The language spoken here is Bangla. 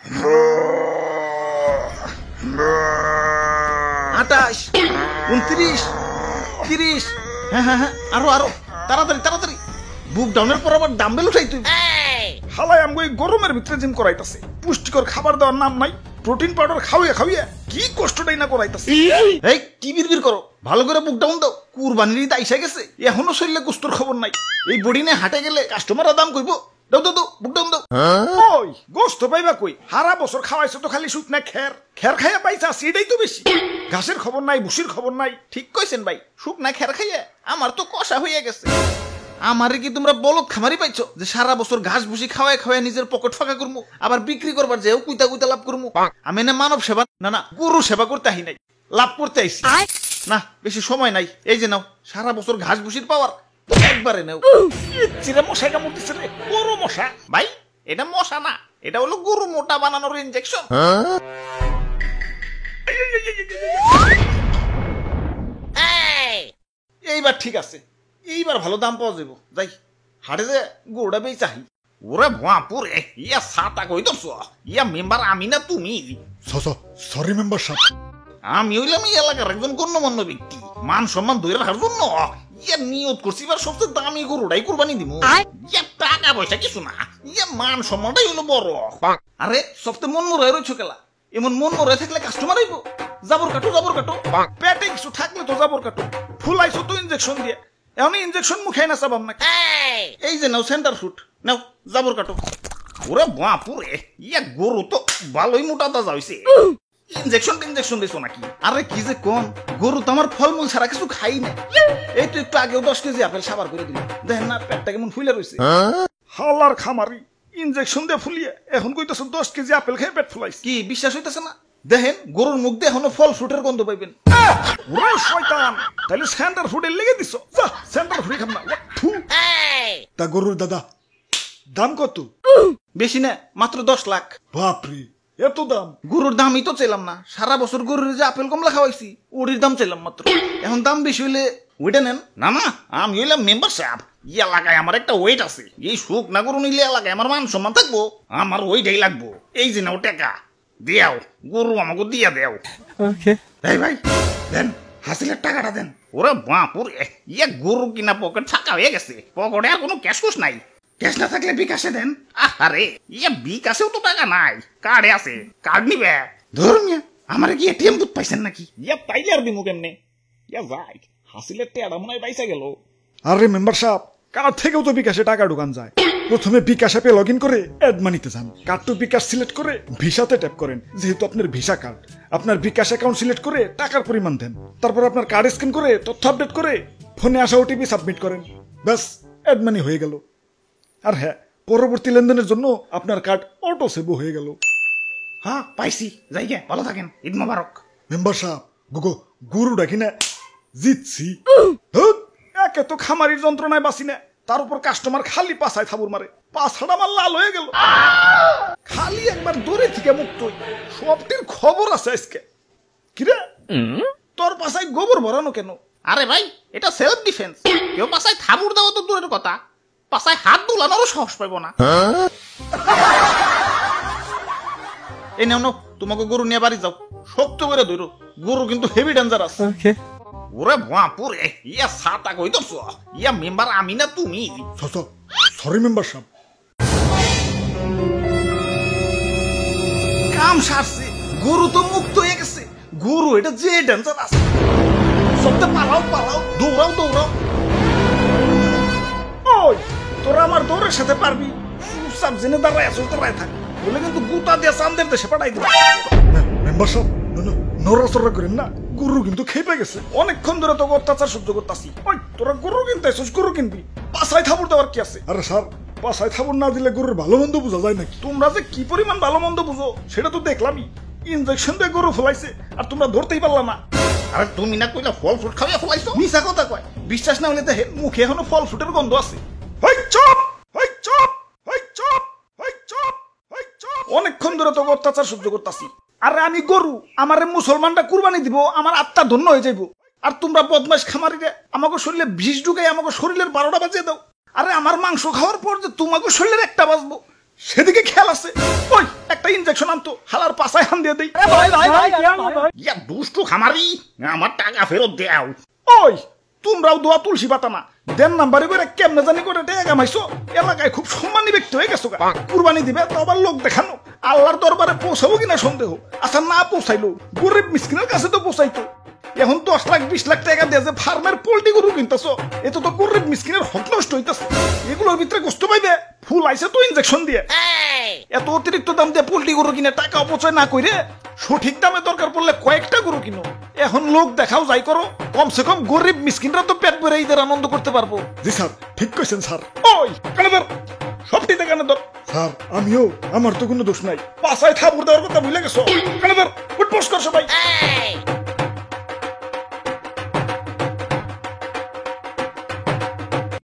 28, 29, 30। হ্যাঁ হ্যাঁ হ্যাঁ, আরো আরো তাড়াতাড়ি তাড়াতাড়ি। বুক ডাউনের পর আবার ডাম্বেল উঠাই তুই। হালাই আমগো এই গরমের ভিতরে জিম করাইতাছে, পুষ্টিকর খাবার দেওয়ার নাম নাই, প্রোটিন পাউডার খাওয়া খাওয়া কি কষ্টটাই না করাইতাছে। এই কি বিড়বিড় করো, ভালো করে বুক ডাউন দাও। কুরবানির ঈদ আইসা গেছে, এখনো শরীরে গোস্তর খবর নাই। এই বডি নিয়ে হাটে গেলে কাস্টমাররা দাম কইবো। দাও দাও দাও, বুক ডাউন দাও। ওই গোস্ত পাইবা কই? হারা বছর খাওয়াইছো তো খালি শুকনা খের, খের খাইয়া পাইছা সেটাই তো বেশি। ঘাসের খবর নাই, ভুসির খবর নাই। ঠিক কইছেন ভাই, শুকনা খের খাইয়া আমার তো কষা হইয়া গেছে। আমারে কি তোমরা বলদ খামারি পাইছো যে সারা বছর ঘাস ভুসি খাওয়ায় খাওয়ায় নিজের পকেট ফাঁকা করবো, আবার বিক্রি করবার যেও কুইতা কুইতা লাভ করবো? আমি না মানব সেবা না না গরু সেবা করতে আহি নাই, লাভ করতে আইছি। না বেশি সময় নাই, এই যে নাও সারা বছর ঘাস ভুসির পাওয়ার একবারে নাও। চিরা মশাই কামড়তেছে রে, বড় মশা। ভাই এটা মশা না, এটা হলো গরু মোটা বানানোর ইনজেকশন। এইবার ঠিক আছে, এইবার ভালো দাম পাওয়া যাবো। যাই হাটে যে গরুটা বেই চাহি। ওরে বাপুরে, ইয়া সাতা কই তো ইয়া মেম্বার আমি না তুমি? সরি মেম্বার সাহেব। আমি হইলাম এই এলাকার একজন গণ্যমান্য ব্যক্তি, মান সম্মান ধরে রাখার জন্য ইয়া নিয়ত করছি এবার সবচেয়ে দামি গরুটাই কুরবানি দিব। ইয়া টাকা পয়সা কিছু না, ইয়া মান সম্মানটাই হলো বড়। আরে সবচেয়ে মন মরে রয়েছ খেলা, এমন মন মরে থাকলে কাস্টমার আইব। জাবর কাটো জাবর কাটো, পেটে কিছু থাকলে তো জাবর কাটো। ফুলাইছো তো ইনজেকশন দিয়ে, এখন ইনজেকশন মুখে না চাবাম না। এই যে নাও সেন্টার ফুট, নাও জাবর কাটো। ওরে বাপুরে, ইয়া গরু তো ভালোই মোটা তাজা হইছে। ইনজেকশন টিনজেকশন দিছো নাকি? আরে কি যে কোন, গরু তো আমার ফলমূল ছাড়া কিছু খাই না। এই তো একটু আগেও 10 কেজি আপেল সাবার করে দিল, দেখেন না পেটটা কেমন ফুলে রয়েছে। হালার খামারি, ইনজেকশন দিয়ে ফুলিয়ে এখন কইতাছো 10 কেজি আপেল খেয়ে পেট ফুলাইছে। কি বিশ্বাস হইতেছে না? দেখেন গরুর মুখ দিয়ে এখনো ফল ফ্রুটের গন্ধ পাইবেন। ওরে শয়তান, তাহলে সেন্টার ফুডে লেগে দিছো। যা সেন্টার ফুডে খাম না। তা গরুর দাদা দাম কত? বেশি না, মাত্র 10 লাখ। বাপরে, এত দাম? গরুর দামই তো চাইলাম না, সারা বছর গরুর যে আপেল কমলা খাওয়াইছি ওটির দাম চাইলাম মাত্র। এখন দাম বেশি হইলে ওইটা নেন। না না, আমি হইলাম মেম্বার সাহেব, এই এলাকায় আমার একটা ওয়েট আছে। এই সুখ না গরু নিলে এলাকায় আমার মান সম্মান থাকবো, আমার ওইটাই লাগবো। এই যে নাও টাকা দিয়াও, গরু আমাকে দিয়া দেও। এই ভাই দেন, হাসিলের টাকাটা দেন। ওরে বাপুরে, ইয়া গরু কিনা পকেট ফাঁকা হয়ে গেছে, পকেটে আর কোনো ক্যাশ কুশ নাই। ক্যাশ না থাকলে বিকাশে দেন। আরে ইয়া বিকাশেও তো টাকা নাই, কার্ডে আছে, কার্ড নিবে। ধরুন আমার কি এটিএম বুথ পাইছেন নাকি? ইয়া পাইলে আর দিমু কেমনে? ইয়া ভাই হাসিলের টাকা মনে হয় পাইসা গেল। আরে মেম্বার সাহেব, কার্ড থেকেও তো বিকাশে টাকা ঢুকান যায়। প্রথমে বিকাশ অ্যাপে লগ ইন করে অ্যাড মানিতে যান, কার্ড টু বিকাশ সিলেক্ট করে ভিসাতে ট্যাপ করেন। যেহেতু আপনার ভিসা কার্ড, আপনার বিকাশ অ্যাকাউন্ট সিলেক্ট করে টাকার পরিমাণ দেন। তারপর আপনার কার্ড স্ক্যান করে তথ্য আপডেট করে ফোনে আসা ওটিপি সাবমিট করেন। ব্যাস, অ্যাড মানি হয়ে গেল। আর হ্যাঁ, পরবর্তী লেনদেনের জন্য আপনার কার্ড অটো সেভ হয়ে গেল। হ্যাঁ পাইছি, যাই গে, ভালো থাকেন, ঈদ মোবারক। মেম্বার সাহেব, গরু ডাকি না জিতছি। একে তো খামারির যন্ত্রণায় বাঁচি না, তার উপর কাস্টমার খালি পাছায় থাবুর মারে, পাছাটা আমার লাল হয়ে গেল। খালি একবার দূরে থেকে মুক্ত সবটির খবর আছে আজকে। কিরে তোর পাছায় গোবর ভরানো কেন? আরে ভাই এটা সেলফ ডিফেন্স, কেউ পাছায় থাবুর দেওয়া তো দূরের কথা, পাছায় হাত দুলানোরও সাহস পাইব না। এই নাও নাও, তোমাকে গরু নিয়ে বাড়ি যাও, শক্ত করে ধরো, গরু কিন্তু হেভি ডেঞ্জারাস। ওরে বাপুরে, ইয়া সাতা কই তো ইয়া মেম্বার আমি না তুমি? সরি মেম্বার সাহেব। কাম সারছে, গরু তো মুক্ত হয়ে গেছে। গরু এটা যে ডেঞ্জারাস, সবটা পালাও পালাও, দৌড়াও দৌড়াও। ওই তোরা আমার দৌড়ের সাথে পারবি? চুপচাপ জেনে দাঁড়ায় আসো, দাঁড়ায় থাক, বলে কিন্তু গুতা দিয়ে চান্দের দেশে পাঠাই দেবে। মেম্বার সাহেব নড়াচড়া করেন না, গরু কিন্তু খেপে গেছে। অনেকক্ষণ ধরে তোকে অত্যাচার সহ্য করতেছি। ওই তোরা গরু কিনতে আসছিস, গরু কিনবি, পাছায় থাবুর দেওয়ার কি আছে? আরে স্যার, পাছায় থাবুর না দিলে গরুর ভালো মন্দ বোঝা যায় নাকি? তোমরা যে কি পরিমাণ ভালো মন্দ বুঝো সেটা তো দেখলামই। ইনজেকশন দিয়ে গরু ফলাইছে আর তোমরা ধরতেই পারলা না। আরে তুমি না কইলা ফল ফ্রুট খাওয়া ফলাইছো? মিছা কথা কয়, বিশ্বাস না হলে দেখে মুখে এখনো ফল ফ্রুটের গন্ধ আছে। হই চুপ, হই চুপ, হই চুপ, হই চুপ, হই চুপ। অনেকক্ষণ ধরে তোকে অত্যাচার সহ্য করতেছি। আরে আমি গরু, আমারে মুসলমানরা কুরবানি দিব, আমার আত্মা ধন্য হয়ে যাইব। আর তোমরা বদমাশ খামারিরা আমাকে শরীরে বিষ ঢুকাই আমাকে শরীরের 12টা বাজিয়ে দাও। আরে আমার মাংস খাওয়ার পর যে তোমাকে শরীরের একটা বাজবো সেদিকে খেয়াল আছে। ওই একটা ইনজেকশন আনতো, হালার পাছায় হান দিয়ে দেই। ইয়া দুষ্টু খামারি, আমার টাকা ফেরত দেও। ওই তোমরাও দোয়া তুলসী পাতা না, দেন নাম্বারে করে কেমনে জানি করে টাকা কামাইছো, এলাকায় খুব সম্মানী ব্যক্তি হয়ে গেছো। কুরবানি দিবে তো আবার লোক দেখানো, আল্লাহর দরবারে পৌঁছাবো কিনা সন্দেহ। আচ্ছা না পৌঁছাইলো, গরিব মিসকিনের কাছে তো পৌঁছাইতো। এখন 10 লাখ 20 লাখ টাকা দিয়ে যে ফার্মের পোল্ট্রি গরু কিনতেছো, এত তো গরিব মিসকিনের হক নষ্ট হইতেছে। এগুলোর ভিতরে কষ্ট পাইবে, ফুল আইছে তো ইনজেকশন দিয়ে। এত অতিরিক্ত দাম দিয়ে পোল্ট্রি গরু কিনে টাকা অপচয় না করে সঠিক দামে দরকার পড়লে কয়েকটা গরু কিনো। এখন লোক দেখাও যাই করো, কমসে কম গরিব মিসকিনরা তো পেট ভরে ঈদের আনন্দ করতে পারবো। জি স্যার, ঠিক কইছেন স্যার। ওই কানে ধর, সবটিতে কানে ধর। স্যার আমিও, আমার তো কোনো দোষ নাই। পাশায় থাপুর দেওয়ার কথা ভুলে গেছো। কানে ধর, উঠবোস কর সবাই।